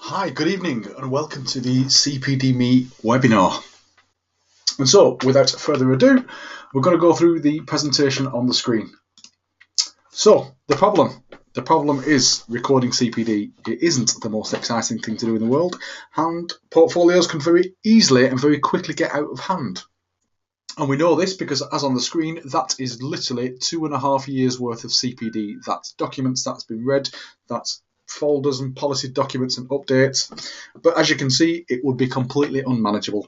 Hi, good evening and welcome to the CPD Me webinar. And so, without further ado, we're going to go through the presentation on the screen. So, the problem is recording CPD. It isn't the most exciting thing to do in the world, and portfolios can very easily and very quickly get out of hand. And we know this because, as on the screen, that is literally 2.5 years worth of CPD. That's documents that's been read, that's folders and policy documents and updates. But as you can see, it would be completely unmanageable.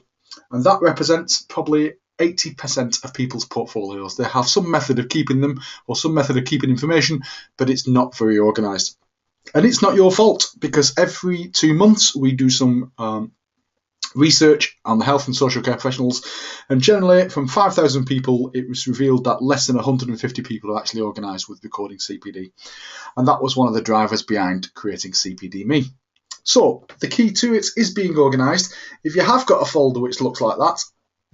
And that represents probably 80% of people's portfolios. They have some method of keeping them or some method of keeping information, but it's not very organised. And it's not your fault, because every 2 months we do some research on the health and social care professionals, and generally from 5,000 people it was revealed that less than 150 people are actually organised with recording CPD, and that was one of the drivers behind creating CPD Me. So the key to it is being organised. If you have got a folder which looks like that,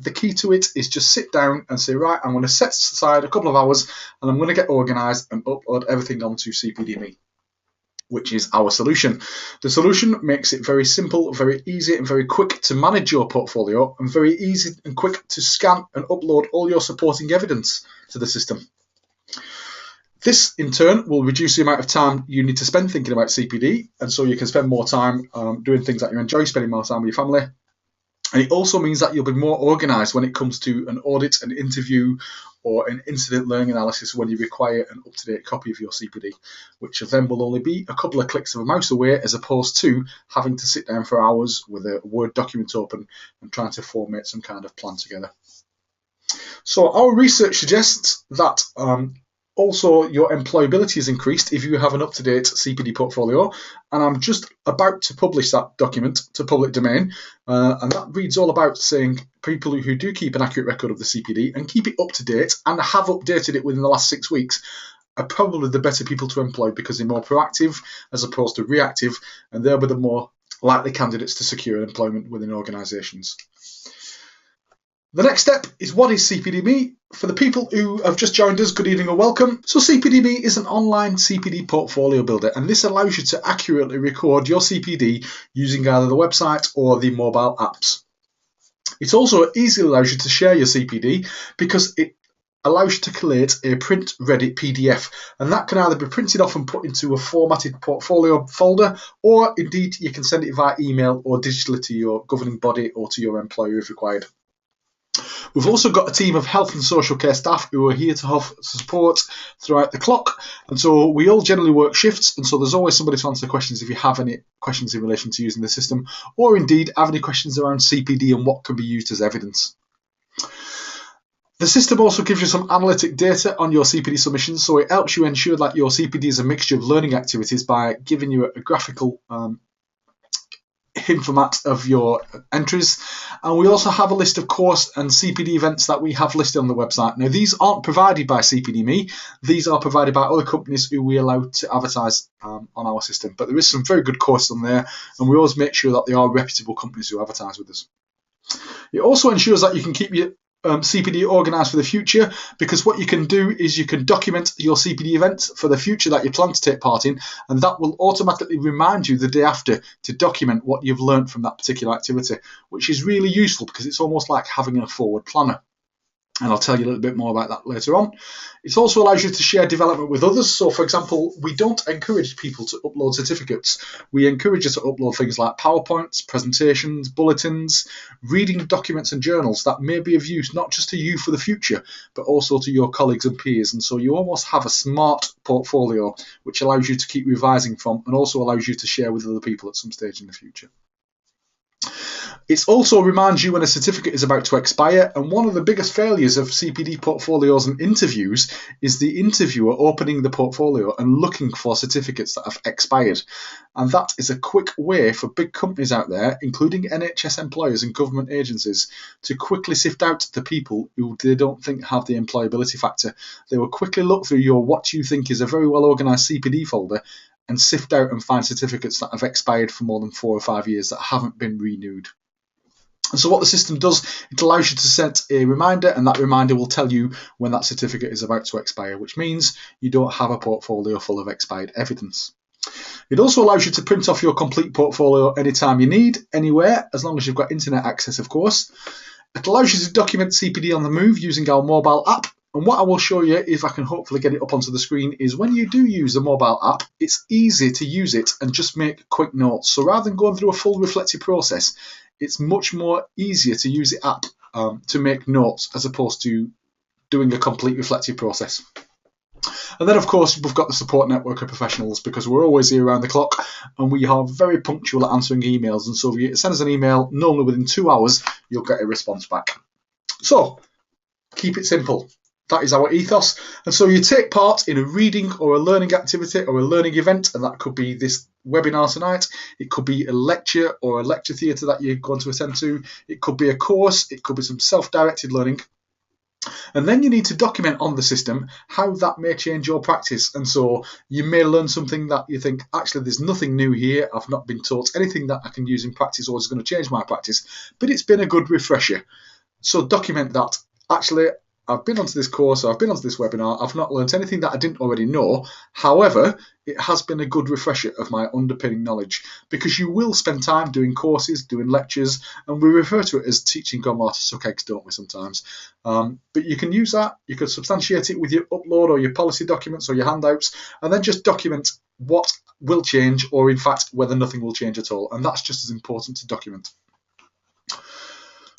the key to it is just sit down and say, right, I'm going to set aside a couple of hours and I'm going to get organised and upload everything onto CPD Me, which is our solution. The solution makes it very simple, very easy and very quick to manage your portfolio, and very easy and quick to scan and upload all your supporting evidence to the system. This in turn will reduce the amount of time you need to spend thinking about CPD, and so you can spend more time doing things that you enjoy, spending more time with your family. And it also means that you'll be more organised when it comes to an audit, an interview, or an incident learning analysis when you require an up-to-date copy of your CPD, which then will only be a couple of clicks of a mouse away, as opposed to having to sit down for hours with a Word document open and trying to formulate some kind of plan together. So our research suggests that also your employability is increased if you have an up-to-date CPD portfolio, and I'm just about to publish that document to public domain, and that reads all about saying people who do keep an accurate record of the CPD and keep it up to date and have updated it within the last 6 weeks are probably the better people to employ, because they're more proactive as opposed to reactive, and they'll be the more likely candidates to secure employment within organisations. The next step is, what is CPD Me? For the people who have just joined us, good evening and welcome. So CPD Me is an online CPD portfolio builder, and this allows you to accurately record your CPD using either the website or the mobile apps. It also easily allows you to share your CPD, because it allows you to collate a print-ready PDF, and that can either be printed off and put into a formatted portfolio folder, or indeed you can send it via email or digitally to your governing body or to your employer if required. We've also got a team of health and social care staff who are here to have support throughout the clock, and so we all generally work shifts, and so there's always somebody to answer questions if you have any questions in relation to using the system, or indeed have any questions around CPD and what can be used as evidence. The system also gives you some analytic data on your CPD submissions, so it helps you ensure that your CPD is a mixture of learning activities by giving you a graphical format of your entries. And we also have a list of course and CPD events that we have listed on the website. Now, these aren't provided by CPD Me, these are provided by other companies who we allow to advertise on our system, but there is some very good courses on there, and we always make sure that they are reputable companies who advertise with us. It also ensures that you can keep your CPD organised for the future, because what you can do is you can document your CPD events for the future that you plan to take part in, and that will automatically remind you the day after to document what you've learned from that particular activity, which is really useful because it's almost like having a forward planner. And I'll tell you a little bit more about that later on. It also allows you to share development with others. So, for example, we don't encourage people to upload certificates. We encourage you to upload things like PowerPoints, presentations, bulletins, reading documents and journals that may be of use not just to you for the future, but also to your colleagues and peers. And so you almost have a smart portfolio which allows you to keep revising from, and also allows you to share with other people at some stage in the future. It also reminds you when a certificate is about to expire, and one of the biggest failures of CPD portfolios and interviews is the interviewer opening the portfolio and looking for certificates that have expired. And that is a quick way for big companies out there, including NHS employers and government agencies, to quickly sift out the people who they don't think have the employability factor. They will quickly look through your what you think is a very well organised CPD folder and sift out and find certificates that have expired for more than 4 or 5 years that haven't been renewed. And so what the system does, it allows you to set a reminder, and that reminder will tell you when that certificate is about to expire, which means you don't have a portfolio full of expired evidence. It also allows you to print off your complete portfolio anytime you need, anywhere, as long as you've got internet access, of course. It allows you to document CPD on the move using our mobile app. And what I will show you, if I can hopefully get it up onto the screen, is when you do use the mobile app, it's easy to use it and just make quick notes. So rather than going through a full reflective process, it's much more easier to use the app to make notes as opposed to doing a complete reflective process. And then, of course, we've got the support network of professionals, because we're always here around the clock and we are very punctual at answering emails. And so if you send us an email, normally within 2 hours, you'll get a response back. So keep it simple. That is our ethos. And so you take part in a reading or a learning activity or a learning event, and that could be this webinar tonight. It could be a lecture or a lecture theatre that you're going to attend to. It could be a course. It could be some self-directed learning. And then you need to document on the system how that may change your practice. And so you may learn something that you think, actually, there's nothing new here. I've not been taught anything that I can use in practice or is going to change my practice, but it's been a good refresher. So document that. Actually, I've been onto this course, or I've been onto this webinar, I've not learned anything that I didn't already know. However, it has been a good refresher of my underpinning knowledge, because you will spend time doing courses, doing lectures, and we refer to it as teaching grandma to suck eggs, don't we, sometimes? But you can use that, you can substantiate it with your upload or your policy documents or your handouts, and then just document what will change, or in fact, whether nothing will change at all. And that's just as important to document.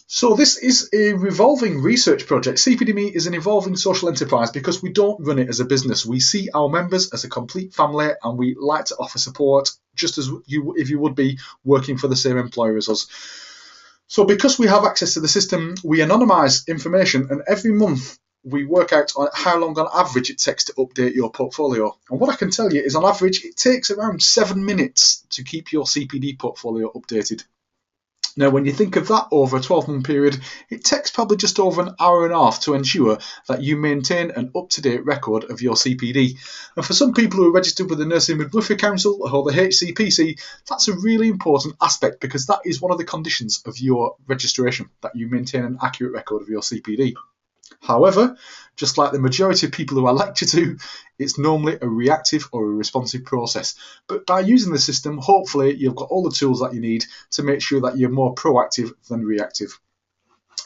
So this is a revolving research project. CPDME is an evolving social enterprise because we don't run it as a business. We see our members as a complete family, and we like to offer support just as if you would be working for the same employer as us. So because we have access to the system, we anonymise information, and every month we work out on how long on average it takes to update your portfolio. And what I can tell you is on average it takes around 7 minutes to keep your CPD portfolio updated. Now, when you think of that over a 12-month period, it takes probably just over an hour and a half to ensure that you maintain an up-to-date record of your CPD. And for some people who are registered with the Nursing Midwifery Council or the HCPC, that's a really important aspect, because that is one of the conditions of your registration, that you maintain an accurate record of your CPD. However, just like the majority of people who I lecture to, it's normally a reactive or a responsive process. But by using the system, hopefully you've got all the tools that you need to make sure that you're more proactive than reactive.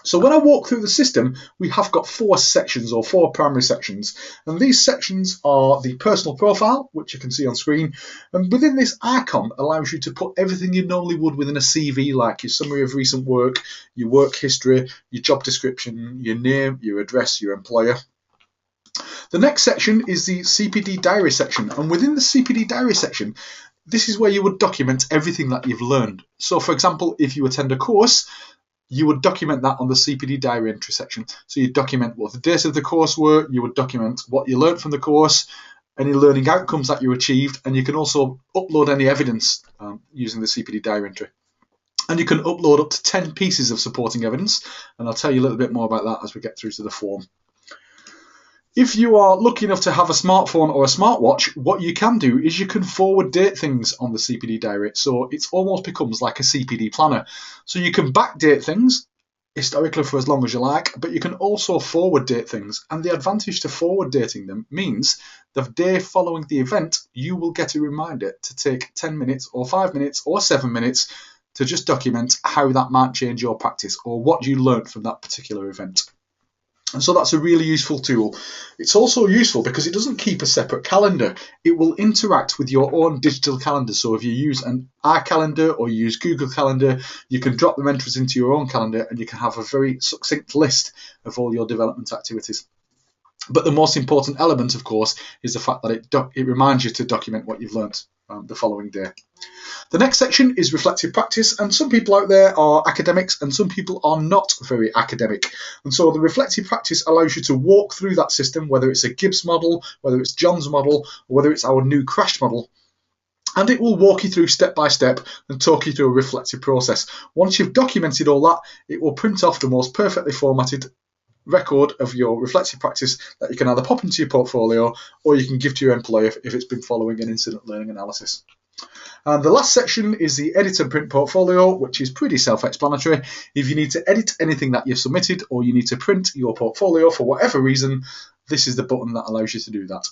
So when I walk through the system, we have got 4 sections, or 4 primary sections. And these sections are the personal profile, which you can see on screen. And within this icon allows you to put everything you normally would within a CV, like your summary of recent work, your work history, your job description, your name, your address, your employer. The next section is the CPD Diary section. And within the CPD Diary section, this is where you would document everything that you've learned. So for example, if you attend a course, you would document that on the CPD Diary entry section. So you document what the dates of the course were, you would document what you learned from the course, any learning outcomes that you achieved, and you can also upload any evidence using the CPD Diary entry. And you can upload up to 10 pieces of supporting evidence, and I'll tell you a little bit more about that as we get through to the form. If you are lucky enough to have a smartphone or a smartwatch, what you can do is you can forward date things on the CPD Diary. So it almost becomes like a CPD planner. So you can backdate things historically for as long as you like, but you can also forward date things. And the advantage to forward dating them means the day following the event, you will get a reminder to take 10 minutes or 5 minutes or 7 minutes to just document how that might change your practice or what you learned from that particular event. And so that's a really useful tool. It's also useful because it doesn't keep a separate calendar. It will interact with your own digital calendar. So if you use an iCalendar or you use Google Calendar, you can drop them entries into your own calendar and you can have a very succinct list of all your development activities. But the most important element, of course, is the fact that it reminds you to document what you've learnt the following day. The next section is reflective practice, and some people out there are academics and some people are not very academic. And so the reflective practice allows you to walk through that system, whether it's a Gibbs model, whether it's John's model, or whether it's our new Crash model. And it will walk you through step by step and talk you through a reflective process. Once you've documented all that, it will print off the most perfectly formatted record of your reflective practice that you can either pop into your portfolio or you can give to your employer if it's been following an incident learning analysis. And the last section is the edit and print portfolio, which is pretty self-explanatory. If you need to edit anything that you've submitted or you need to print your portfolio for whatever reason, this is the button that allows you to do that.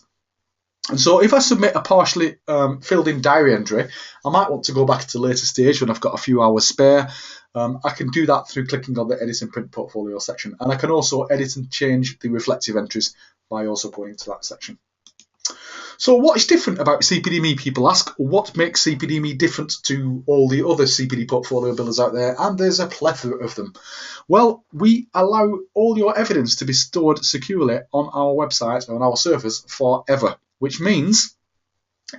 And so if I submit a partially filled in diary entry, I might want to go back at a later stage when I've got a few hours spare. I can do that through clicking on the Edit and Print Portfolio section. And I can also edit and change the reflective entries by also going to that section. So what is different about CPDME, people ask? What makes CPDME different to all the other CPD portfolio builders out there? And there's a plethora of them. Well, we allow all your evidence to be stored securely on our website or on our servers forever, which means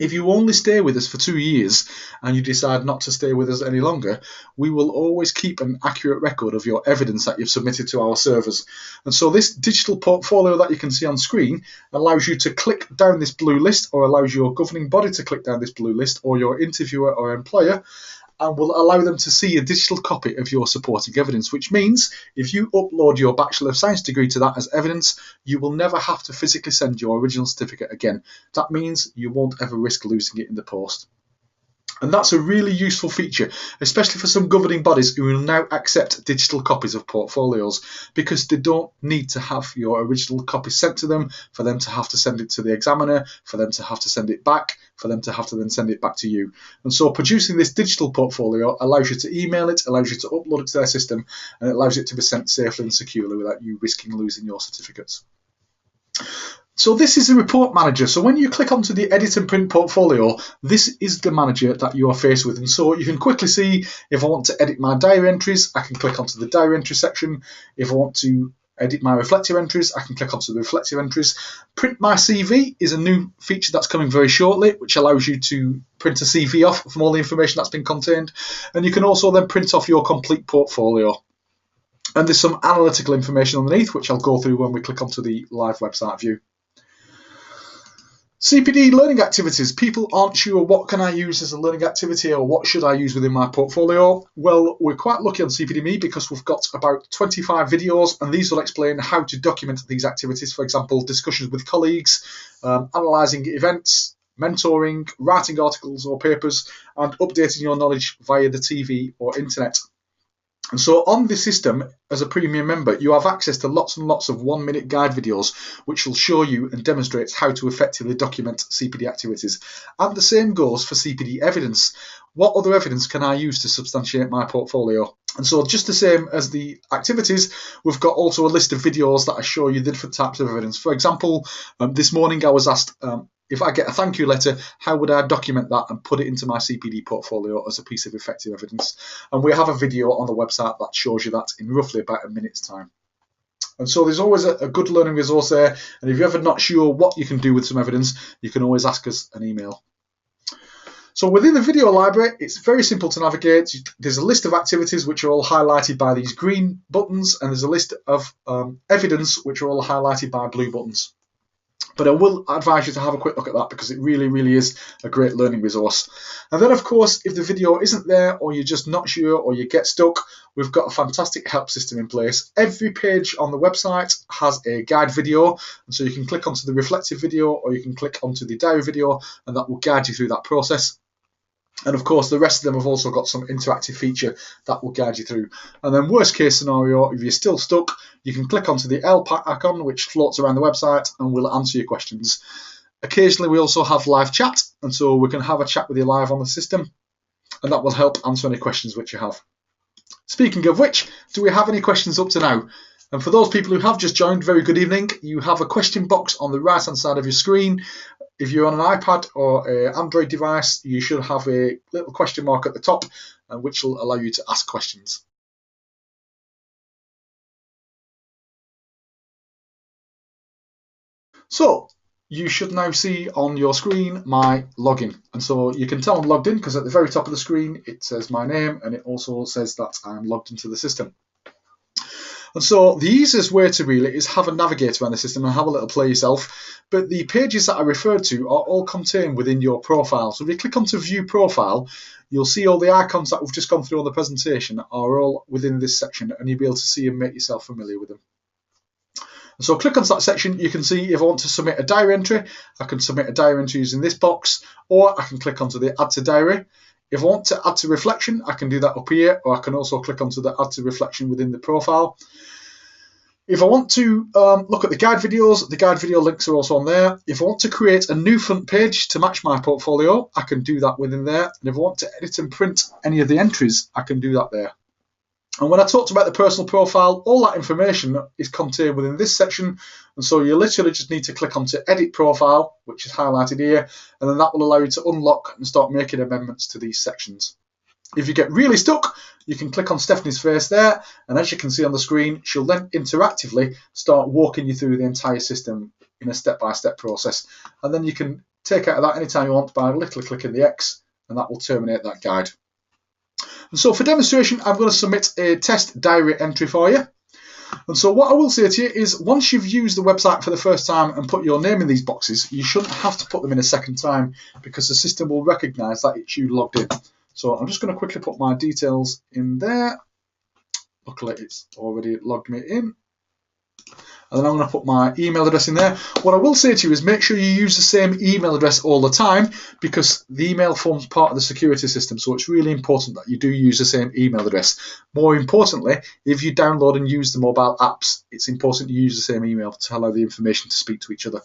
if you only stay with us for 2 years and you decide not to stay with us any longer, we will always keep an accurate record of your evidence that you've submitted to our servers. And so this digital portfolio that you can see on screen allows you to click down this blue list, or allows your governing body to click down this blue list, or your interviewer or employer, and will allow them to see a digital copy of your supporting evidence, which means if you upload your Bachelor of Science degree to that as evidence, you will never have to physically send your original certificate again. That means you won't ever risk losing it in the post. And that's a really useful feature, especially for some governing bodies who will now accept digital copies of portfolios, because they don't need to have your original copy sent to them, for them to have to send it to the examiner, for them to have to send it back, for them to have to then send it back to you. And so producing this digital portfolio allows you to email it, allows you to upload it to their system, and it allows it to be sent safely and securely without you risking losing your certificates. So this is the report manager. So when you click onto the Edit and Print Portfolio, this is the manager that you are faced with. And so you can quickly see if I want to edit my diary entries, I can click onto the diary entry section. If I want to edit my reflective entries, I can click onto the reflective entries. Print my CV is a new feature that's coming very shortly, which allows you to print a CV off from all the information that's been contained. And you can also then print off your complete portfolio. And there's some analytical information underneath, which I'll go through when we click onto the live website view. CPD Learning Activities. People aren't sure what can I use as a learning activity or what should I use within my portfolio. Well, we're quite lucky on CPDME because we've got about 25 videos, and these will explain how to document these activities. For example, discussions with colleagues, analysing events, mentoring, writing articles or papers, and updating your knowledge via the TV or internet. And so on the system, as a premium member, you have access to lots and lots of 1-minute guide videos, which will show you and demonstrate how to effectively document CPD activities. And the same goes for CPD evidence. What other evidence can I use to substantiate my portfolio? And so just the same as the activities, we've got also a list of videos that I show you the different types of evidence. For example, this morning I was asked, if I get a thank you letter, how would I document that and put it into my CPD portfolio as a piece of effective evidence? And we have a video on the website that shows you that in roughly about a minute's time. And so there's always a good learning resource there. And if you're ever not sure what you can do with some evidence, you can always ask us an email. So within the video library, it's very simple to navigate. There's a list of activities which are all highlighted by these green buttons, and there's a list of evidence which are all highlighted by blue buttons. But I will advise you to have a quick look at that because it really, really is a great learning resource. And then, of course, if the video isn't there or you're just not sure or you get stuck, we've got a fantastic help system in place. Every page on the website has a guide video. And so you can click onto the reflective video or you can click onto the diary video, and that will guide you through that process. And of course, the rest of them have also got some interactive feature that will guide you through. And then worst case scenario, if you're still stuck, you can click onto the L icon, which floats around the website, and we'll answer your questions. Occasionally, we also have live chat, and so we can have a chat with you live on the system, and that will help answer any questions which you have. Speaking of which, do we have any questions up to now? And for those people who have just joined, very good evening. You have a question box on the right-hand side of your screen. If you're on an iPad or an Android device, you should have a little question mark at the top, which will allow you to ask questions. So you should now see on your screen my login. And so you can tell I'm logged in because at the very top of the screen, it says my name, and it also says that I'm logged into the system. And so the easiest way to really is have a navigator around the system and have a little play yourself. But the pages that I referred to are all contained within your profile. So if you click onto View Profile, you'll see all the icons that we've just gone through on the presentation are all within this section, and you'll be able to see and make yourself familiar with them. So click onto that section. You can see if I want to submit a diary entry, I can submit a diary entry using this box, or I can click onto the Add to Diary. If I want to add to reflection, I can do that up here, or I can also click onto the Add to Reflection within the profile. If I want to look at the guide videos, the guide video links are also on there. If I want to create a new front page to match my portfolio, I can do that within there. And if I want to edit and print any of the entries, I can do that there. And when I talked about the personal profile, all that information is contained within this section. And so you literally just need to click onto Edit Profile, which is highlighted here, and then that will allow you to unlock and start making amendments to these sections. If you get really stuck, you can click on Stephanie's face there, and as you can see on the screen, she'll then interactively start walking you through the entire system in a step-by-step process. And then you can take out of that anytime you want by literally clicking the X, and that will terminate that guide. And so for demonstration, I'm going to submit a test diary entry for you. And so what I will say to you is, once you've used the website for the first time and put your name in these boxes, you shouldn't have to put them in a second time, because the system will recognise that it's you logged in. So I'm just going to quickly put my details in there. Luckily, it's already logged me in. And then I'm going to put my email address in there. What I will say to you is make sure you use the same email address all the time, because the email forms part of the security system. So it's really important that you do use the same email address. More importantly, if you download and use the mobile apps, it's important you use the same email to allow the information to speak to each other.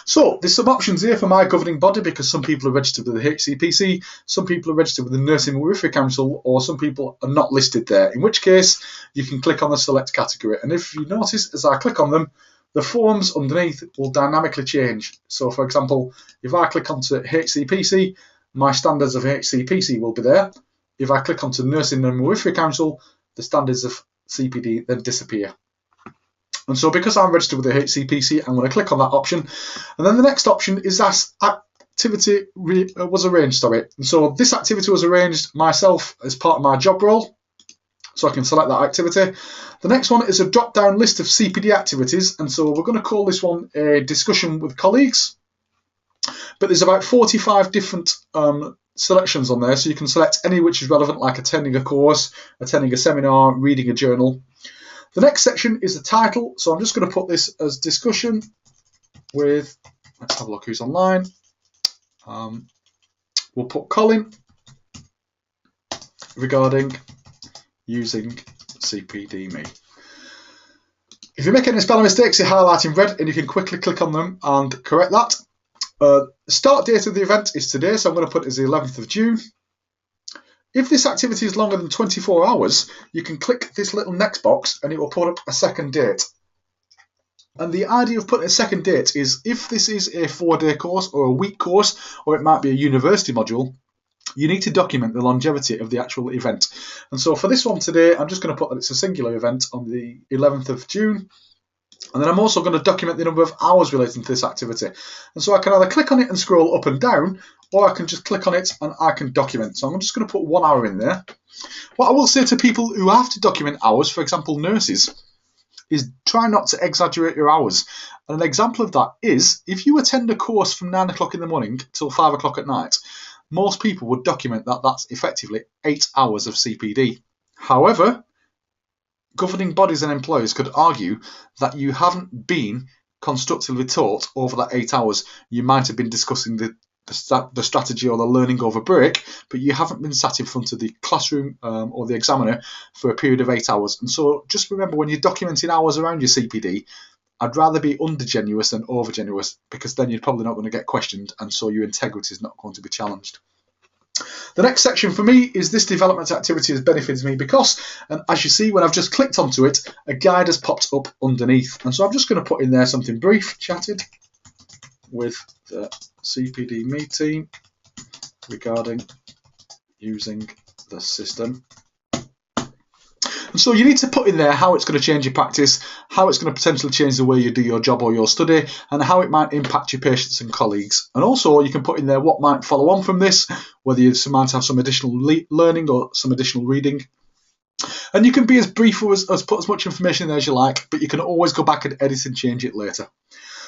So there's some options here for my governing body, because some people are registered with the HCPC, some people are registered with the Nursing Midwifery Council, or some people are not listed there, in which case you can click on the select category. And if you notice, as I click on them, the forms underneath will dynamically change. So for example, if I click onto HCPC, my standards of HCPC will be there. If I click onto Nursing and Midwifery Council, the standards of CPD then disappear. And so because I'm registered with the HCPC, I'm going to click on that option. And then the next option is that activity was arranged, And so this activity was arranged myself as part of my job role. So I can select that activity. The next one is a drop-down list of CPD activities. And so we're going to call this one a discussion with colleagues. But there's about 45 different selections on there. So you can select any which is relevant, like attending a course, attending a seminar, reading a journal. The next section is the title, so I'm just going to put this as discussion with, let's have a look who's online. We'll put Colin regarding using CPD.me. If you make any spelling mistakes, you highlight in red and you can quickly click on them and correct that. The start date of the event is today, so I'm going to put it as the 11th of June. If this activity is longer than 24 hours, you can click this little next box and it will put up a second date. And the idea of putting a second date is, if this is a 4-day course or a week course, or it might be a university module, you need to document the longevity of the actual event. And so for this one today, I'm just going to put that it's a singular event on the 11th of June. And then I'm also going to document the number of hours relating to this activity. And so I can either click on it and scroll up and down, or I can just click on it and I can document. So I'm just going to put 1 hour in there. What I will say to people who have to document hours, for example nurses, is try not to exaggerate your hours. And an example of that is, if you attend a course from 9 o'clock in the morning till 5 o'clock at night, most people would document that that's effectively 8 hours of CPD. However, governing bodies and employers could argue that you haven't been constructively taught over that 8 hours. You might have been discussing the strategy or the learning over break, but you haven't been sat in front of the classroom or the examiner for a period of 8 hours. And so just remember, when you're documenting hours around your CPD, I'd rather be under-generous than over-generous, because then you're probably not going to get questioned, and so your integrity is not going to be challenged. The next section for me is this development activity has benefited me because, and as you see, when I've just clicked onto it, a guide has popped up underneath. And so I'm just going to put in there something brief: chatted with the CPD team regarding using the system. And so you need to put in there how it's going to change your practice, how it's going to potentially change the way you do your job or your study, and how it might impact your patients and colleagues. And also you can put in there what might follow on from this, whether you might have some additional learning or some additional reading. And you can be as brief as put as much information in there as you like, but you can always go back and edit and change it later.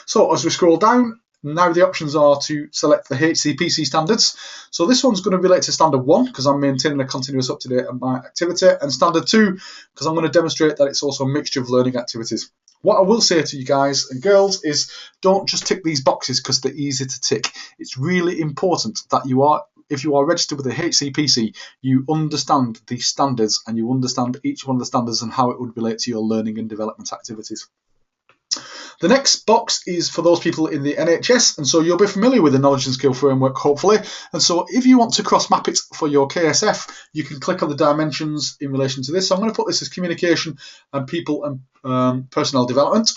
So as we scroll down, now the options are to select the HCPC standards. So this one's going to relate to standard 1 because I'm maintaining a continuous up-to-date of my activity, and standard 2 because I'm going to demonstrate that it's also a mixture of learning activities. What I will say to you guys and girls is, don't just tick these boxes because they're easy to tick. It's really important that you are if you are registered with the HCPC, you understand the standards and you understand each one of the standards and how it would relate to your learning and development activities. The next box is for those people in the NHS, and so you'll be familiar with the Knowledge and Skill Framework, hopefully. And so if you want to cross-map it for your KSF, you can click on the dimensions in relation to this. So I'm going to put this as communication and people and personnel development.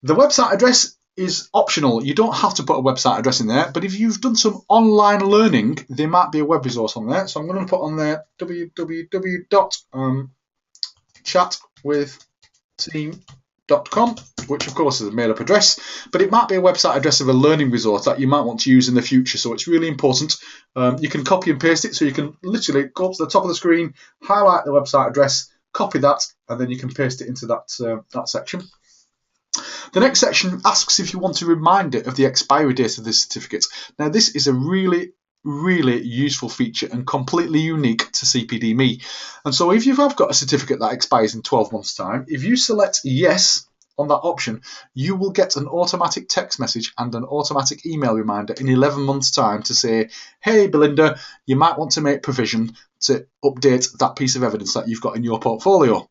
The website address is optional. You don't have to put a website address in there, but if you've done some online learning, there might be a web resource on there. So I'm going to put on there www.chatwithteam.com, which of course is a made-up address, but it might be a website address of a learning resource that you might want to use in the future. So it's really important. You can copy and paste it, so you can literally go up to the top of the screen, highlight the website address, copy that, and then you can paste it into that section. The next section asks if you want a reminder of the expiry date of this certificate. Now, this is a really useful feature and completely unique to CPD.me. And so if you have got a certificate that expires in 12 months' time, if you select yes on that option, you will get an automatic text message and an automatic email reminder in 11 months' time to say, hey, Belinda, you might want to make provision to update that piece of evidence that you've got in your portfolio.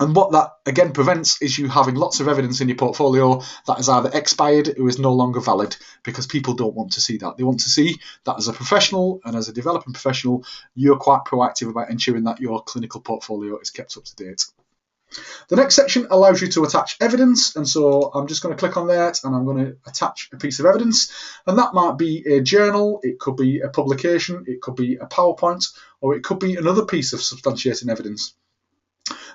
And what that, again, prevents is you having lots of evidence in your portfolio that is either expired or is no longer valid, because people don't want to see that. They want to see that as a professional and as a developing professional, you're quite proactive about ensuring that your clinical portfolio is kept up to date. The next section allows you to attach evidence, and so I'm just going to click on that and I'm going to attach a piece of evidence, and that might be a journal, it could be a publication, it could be a PowerPoint, or it could be another piece of substantiating evidence.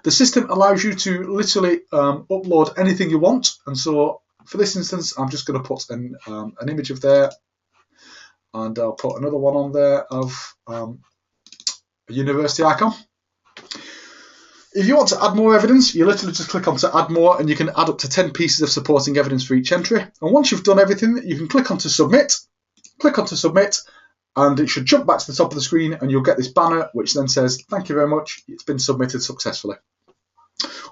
The system allows you to literally upload anything you want, and so for this instance I'm just going to put an image of there, and I'll put another one on there of a university icon. If you want to add more evidence, you literally just click on to add more, and you can add up to 10 pieces of supporting evidence for each entry. And once you've done everything, you can click on to submit, and it should jump back to the top of the screen, and you'll get this banner which then says, thank you very much, it's been submitted successfully.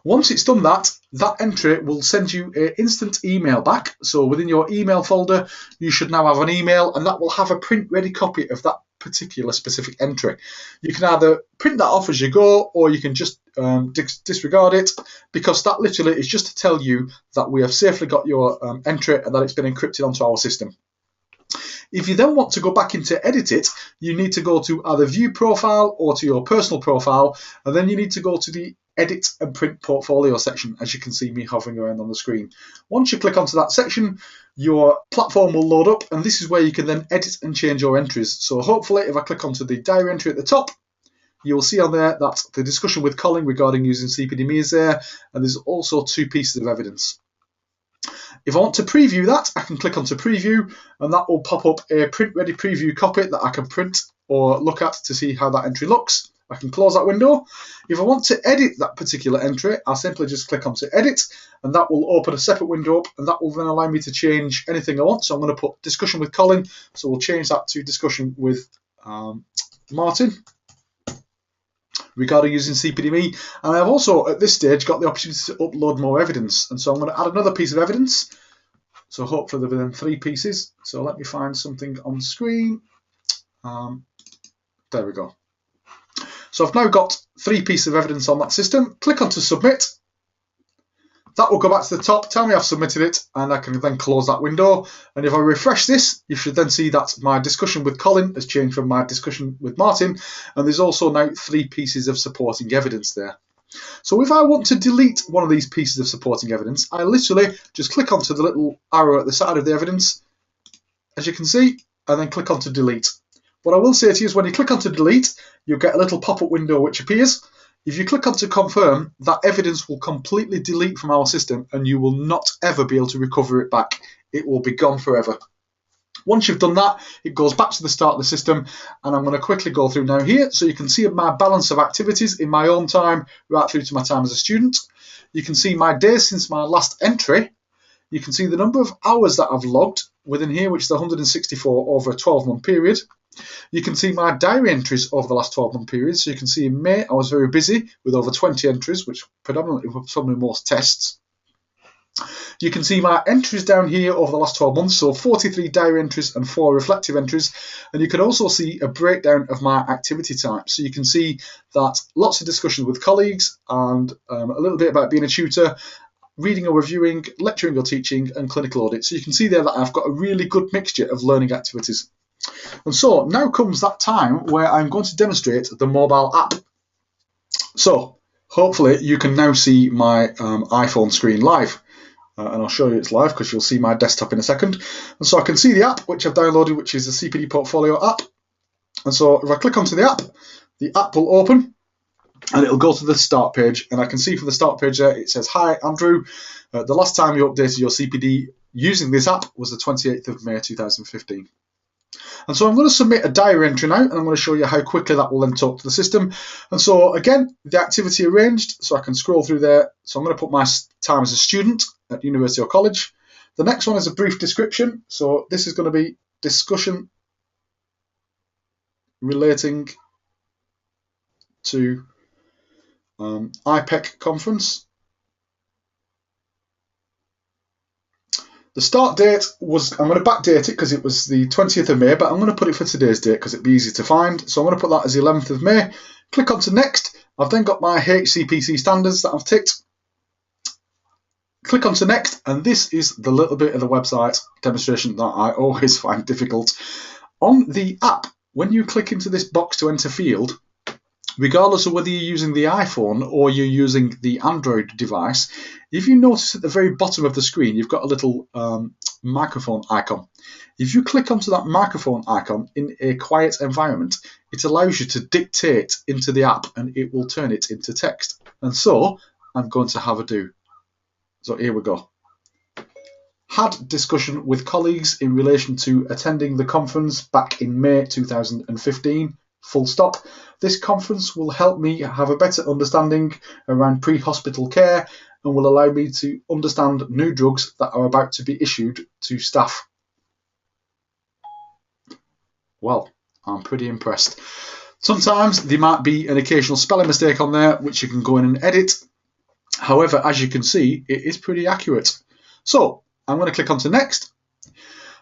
Once it's done that, that entry will send you an instant email back. So within your email folder, you should now have an email, and that will have a print-ready copy of that particular specific entry. You can either print that off as you go, or you can just disregard it, because that literally is just to tell you that we have safely got your entry and that it's been encrypted onto our system. If you then want to go back in to edit it, you need to go to either View Profile or to your personal profile, and then you need to go to the Edit and Print Portfolio section, as you can see me hovering around on the screen. Once you click onto that section, your platform will load up, and this is where you can then edit and change your entries. So hopefully, if I click onto the diary entry at the top, you will see on there that the discussion with Colin regarding using CPD.me is there, and there's also 2 pieces of evidence. If I want to preview that, I can click onto Preview, and that will pop up a print-ready preview copy that I can print or look at to see how that entry looks. I can close that window. If I want to edit that particular entry, I'll simply just click onto Edit, and that will open a separate window up, and that will then allow me to change anything I want. So I'm going to put Discussion with Colin, so we'll change that to Discussion with Martin regarding using CPD.me. And I've also, at this stage, got the opportunity to upload more evidence. And so I'm going to add another piece of evidence. So hopefully there'll be then 3 pieces. So let me find something on screen. There we go. So I've now got 3 pieces of evidence on that system. Click on to Submit. That will go back to the top, tell me I've submitted it, and I can then close that window. And if I refresh this, you should then see that my discussion with Colin has changed from my discussion with Martin, and there's also now 3 pieces of supporting evidence there. So if I want to delete one of these pieces of supporting evidence, I literally just click onto the little arrow at the side of the evidence, as you can see, and then click on to delete. What I will say to you is when you click on to delete, you'll get a little pop-up window which appears. If you click on to confirm, that evidence will completely delete from our system, and you will not ever be able to recover it back. It will be gone forever. Once you've done that, it goes back to the start of the system, and I'm going to quickly go through now here so you can see my balance of activities in my own time right through to my time as a student. You can see my days since my last entry. You can see the number of hours that I've logged within here, which is 164 over a 12-month period. You can see my diary entries over the last 12-month period. So you can see in May I was very busy with over 20 entries, which predominantly were some of the most tests. You can see my entries down here over the last 12 months, so 43 diary entries and 4 reflective entries. And you can also see a breakdown of my activity type. So you can see that lots of discussions with colleagues and a little bit about being a tutor, reading or reviewing, lecturing or teaching, and clinical audit. So you can see there that I've got a really good mixture of learning activities. And so now comes that time where I'm going to demonstrate the mobile app. So hopefully you can now see my iPhone screen live. And I'll show you it's live because you'll see my desktop in a second. And so I can see the app which I've downloaded, which is the CPD Portfolio app. And so if I click onto the app will open and it'll go to the start page. And I can see from the start page there, it says, "Hi, Andrew. The last time you updated your CPD using this app was the 28th of May 2015. And so I'm going to submit a diary entry now, and I'm going to show you how quickly that will then talk to the system. And so again, the activity arranged, so I can scroll through there. So I'm going to put my time as a student at university or college. The next one is a brief description. So this is going to be discussion relating to IPEC conference. The start date was, I'm going to backdate it because it was the 20th of May, but I'm going to put it for today's date because it'd be easy to find. So I'm going to put that as the 11th of May. Click on to next. I've then got my HCPC standards that I've ticked. Click on to next, and this is the little bit of the website demonstration that I always find difficult. On the app, when you click into this box to enter field, regardless of whether you're using the iPhone or you're using the Android device, if you notice at the very bottom of the screen, you've got a little microphone icon. If you click onto that microphone icon in a quiet environment, it allows you to dictate into the app and it will turn it into text. And so I'm going to have a do. So here we go. Had discussion with colleagues in relation to attending the conference back in May 2015. Full stop. This conference will help me have a better understanding around pre-hospital care and will allow me to understand new drugs that are about to be issued to staff. Well, I'm pretty impressed. Sometimes there might be an occasional spelling mistake on there, which you can go in and edit. However, as you can see, it is pretty accurate. So I'm going to click on to next.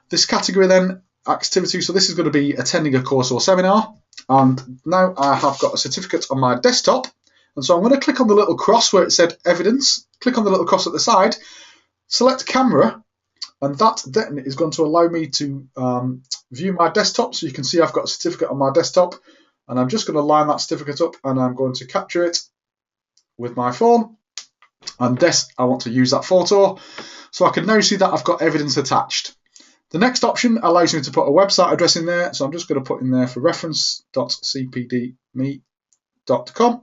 This category then, activity, so this is going to be attending a course or seminar. And now I have got a certificate on my desktop. And so I'm going to click on the little cross where it said evidence, click on the little cross at the side, select camera, and that then is going to allow me to view my desktop. So you can see I've got a certificate on my desktop, and I'm just going to line that certificate up and I'm going to capture it with my phone. And this, I want to use that photo. So I can now see that I've got evidence attached. The next option allows me to put a website address in there. So I'm just going to put in there for reference.cpdme.com.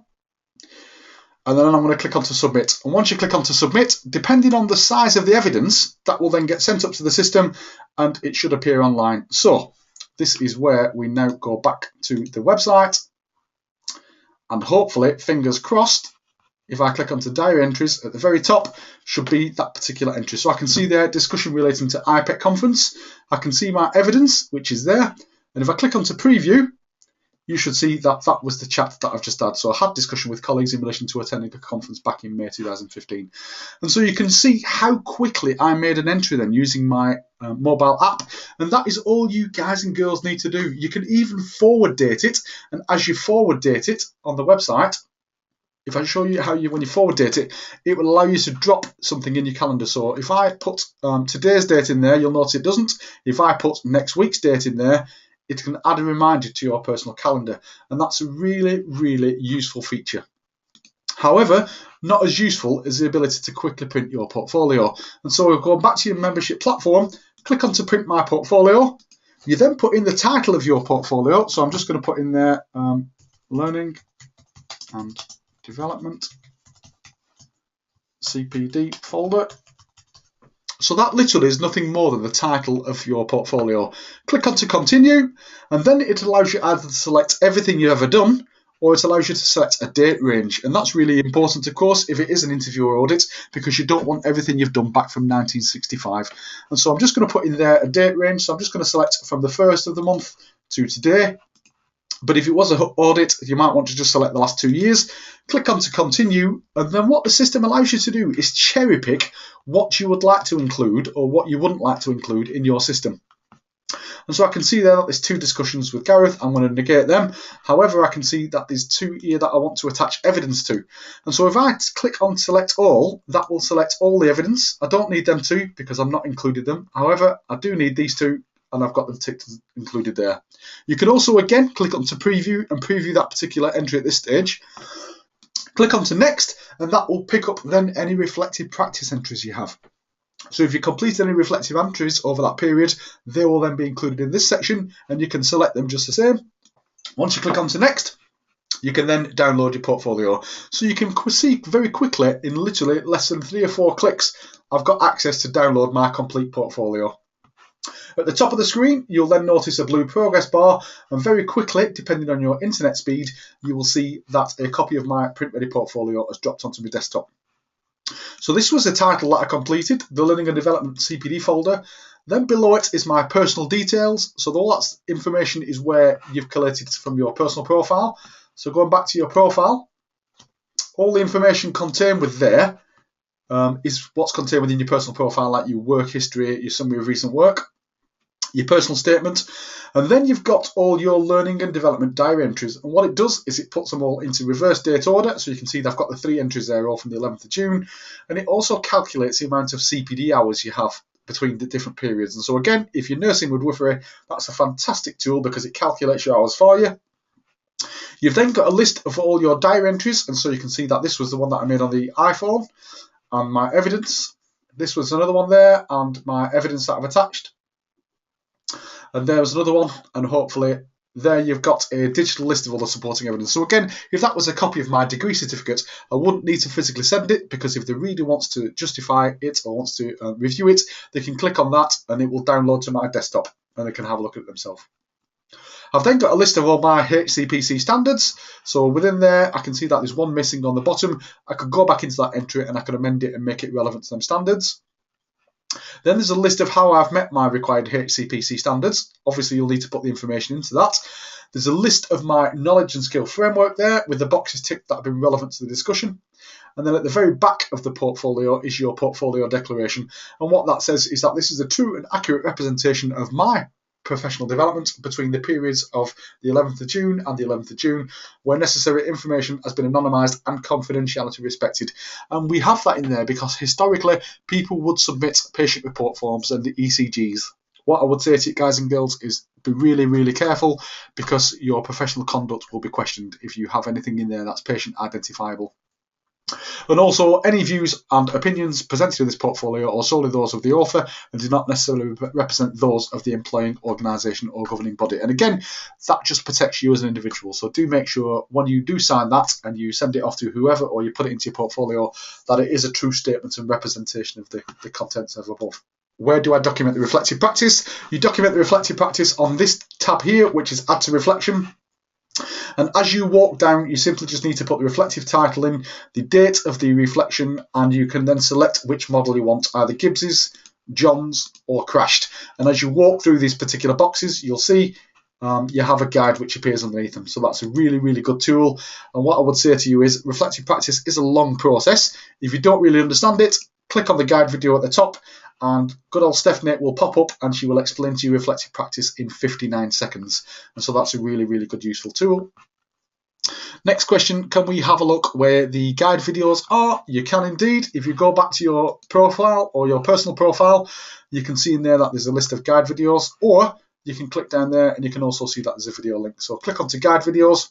And then I'm going to click on to submit. And once you click on to submit, depending on the size of the evidence, that will then get sent up to the system and it should appear online. So this is where we now go back to the website. And hopefully, fingers crossed, if I click onto diary entries at the very top, should be that particular entry. So I can see there, discussion relating to IPEC conference. I can see my evidence, which is there. And if I click onto preview, you should see that that was the chat that I've just had. So I had discussion with colleagues in relation to attending a conference back in May 2015. And so you can see how quickly I made an entry then using my mobile app. And that is all you guys and girls need to do. You can even forward date it. And as you forward date it on the website, if I show you how when you forward date it, it will allow you to drop something in your calendar. So if I put today's date in there, you'll notice it doesn't. If I put next week's date in there, it can add a reminder to your personal calendar. And that's a really, really useful feature. However, not as useful as the ability to quickly print your portfolio. And so we'll go back to your membership platform, click on to print my portfolio. You then put in the title of your portfolio. So I'm just going to put in there Learning and Development CPD folder. So that literally is nothing more than the title of your portfolio. Click on to continue, and then it allows you either to select everything you've ever done, or it allows you to select a date range. And that's really important, of course, if it is an interview or audit, because you don't want everything you've done back from 1965. And so I'm just going to put in there a date range. So I'm just going to select from the 1st of the month to today. But if it was an audit, you might want to just select the last 2 years, click on to continue, and then what the system allows you to do is cherry pick what you would like to include or what you wouldn't like to include in your system. And so I can see there that there's 2 discussions with Gareth. I'm going to negate them. However, I can see that there's 2 here that I want to attach evidence to. And so if I click on select all, that will select all the evidence. I don't need them 2 because I've not included them. However, I do need these 2 and I've got them ticked included there. You can also again click on to preview and preview that particular entry at this stage. Click on to next and that will pick up then any reflective practice entries you have. So if you complete any reflective entries over that period, they will then be included in this section and you can select them just the same. Once you click on to next, you can then download your portfolio. So you can see very quickly, in literally less than 3 or 4 clicks, I've got access to download my complete portfolio. At the top of the screen, you'll then notice a blue progress bar, and very quickly, depending on your internet speed, you will see that a copy of my print ready portfolio has dropped onto my desktop. So this was the title that I completed, the Learning and Development CPD folder. Then below it is my personal details. So all that information is where you've collated from your personal profile. So going back to your profile, all the information contained with there is what's contained within your personal profile, like your work history, your summary of recent work, your personal statement, and then you've got all your learning and development diary entries. And what it does is it puts them all into reverse date order. So you can see they've got the 3 entries there, all from the 11th of June. And it also calculates the amount of CPD hours you have between the different periods. And so again, if you're nursing midwifery, that's a fantastic tool because it calculates your hours for you. You've then got a list of all your diary entries. And so you can see that this was the one that I made on the iPhone and my evidence. This was another one there and my evidence that I've attached. And there's another one, and hopefully there you've got a digital list of all the supporting evidence. So again, if that was a copy of my degree certificate, I wouldn't need to physically send it, because if the reader wants to justify it or wants to review it, they can click on that and it will download to my desktop and they can have a look at it themselves. I've then got a list of all my HCPC standards. So within there, I can see that there's one missing on the bottom. I could go back into that entry and I can amend it and make it relevant to them standards. Then there's a list of how I've met my required HCPC standards. Obviously, you'll need to put the information into that. There's a list of my knowledge and skill framework there with the boxes ticked that have been relevant to the discussion. And then at the very back of the portfolio is your portfolio declaration. And what that says is that this is a true and accurate representation of my professional development between the periods of the 11th of June and the 11th of June, where necessary information has been anonymised and confidentiality respected. And we have that in there because historically people would submit patient report forms and the ECGs. What I would say to you guys and girls is be really, really careful, because your professional conduct will be questioned if you have anything in there that's patient identifiable. And also, any views and opinions presented in this portfolio are solely those of the author and do not necessarily represent those of the employing organisation or governing body. And again, that just protects you as an individual. So do make sure when you do sign that and you send it off to whoever, or you put it into your portfolio, that it is a true statement and representation of the contents of above. Where do I document the reflective practice? You document the reflective practice on this tab here, which is Add to Reflection. And as you walk down, you simply just need to put the reflective title in, the date of the reflection, and you can then select which model you want, either Gibbs's, John's, or Crashed. And as you walk through these particular boxes, you'll see you have a guide which appears underneath them. So that's a really, really good tool. And what I would say to you is reflective practice is a long process. If you don't really understand it, click on the guide video at the top, and good old Stephanie will pop up and she will explain to you reflective practice in 59 seconds. And so that's a really, really good, useful tool. Next question, can we have a look where the guide videos are? You can indeed. If you go back to your profile or your personal profile, you can see in there that there's a list of guide videos, or you can click down there and you can also see that there's a video link. So click onto guide videos,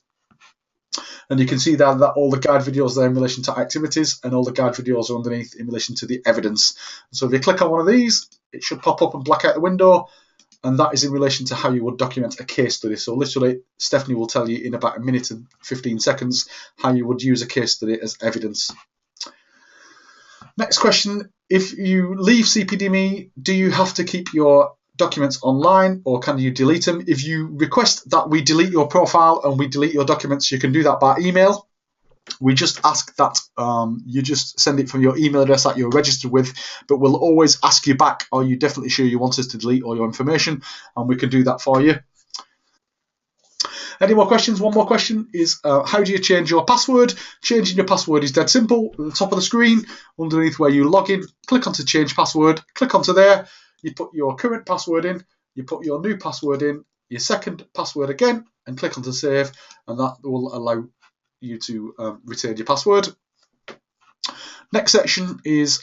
and you can see that all the guide videos there in relation to activities, and all the guide videos are underneath in relation to the evidence. So if you click on one of these, it should pop up and black out the window, and that is in relation to how you would document a case study. So literally, Stephanie will tell you in about 1 minute and 15 seconds how you would use a case study as evidence. Next question, if you leave CPDME, do you have to keep your documents online, or can you delete them? If you request that we delete your profile and we delete your documents, you can do that by email. We just ask that you just send it from your email address that you're registered with, but we'll always ask you back, are you definitely sure you want us to delete all your information? And we can do that for you. Any more questions? One more question is how do you change your password? Changing your password is dead simple. At the top of the screen, underneath where you log in, click onto change password, click onto there, you put your current password in, you put your new password in, your second password again, and click onto save, and that will allow you to retain your password. Next section is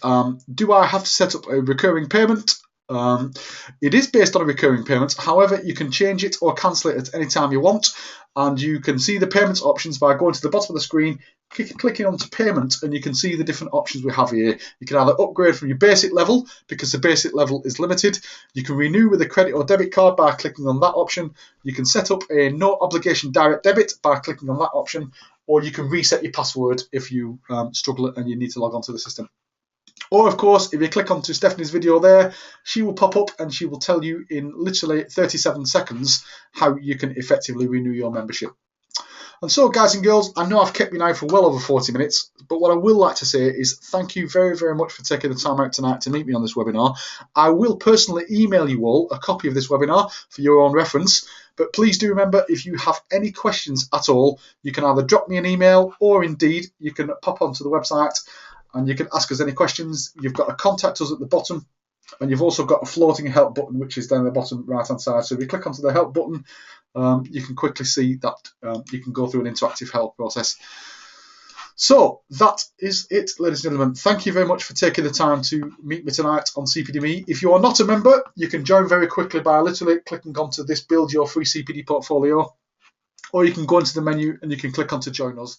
do I have to set up a recurring payment? It is based on a recurring payment. However, you can change it or cancel it at any time you want, and you can see the payments options by going to the bottom of the screen, clicking onto payment, and you can see the different options we have here. You can either upgrade from your basic level, because the basic level is limited. You can renew with a credit or debit card by clicking on that option. You can set up a no obligation direct debit by clicking on that option, or you can reset your password if you struggle and you need to log onto the system. Or, of course, if you click onto Stephanie's video there, she will pop up and she will tell you in literally 37 seconds how you can effectively renew your membership. And so, guys and girls, I know I've kept you now for well over 40 minutes, but what I will like to say is thank you very, very much for taking the time out tonight to meet me on this webinar. I will personally email you all a copy of this webinar for your own reference, but please do remember, if you have any questions at all, you can either drop me an email or indeed you can pop onto the website and you can ask us any questions. You've got to contact us at the bottom, and you've also got a floating help button, which is down the bottom right-hand side. So if you click onto the help button, you can quickly see that you can go through an interactive help process. So that is it, ladies and gentlemen. Thank you very much for taking the time to meet me tonight on CPD. If you are not a member, you can join very quickly by literally clicking onto this Build Your Free CPD Portfolio, or you can go into the menu and you can click onto Join Us.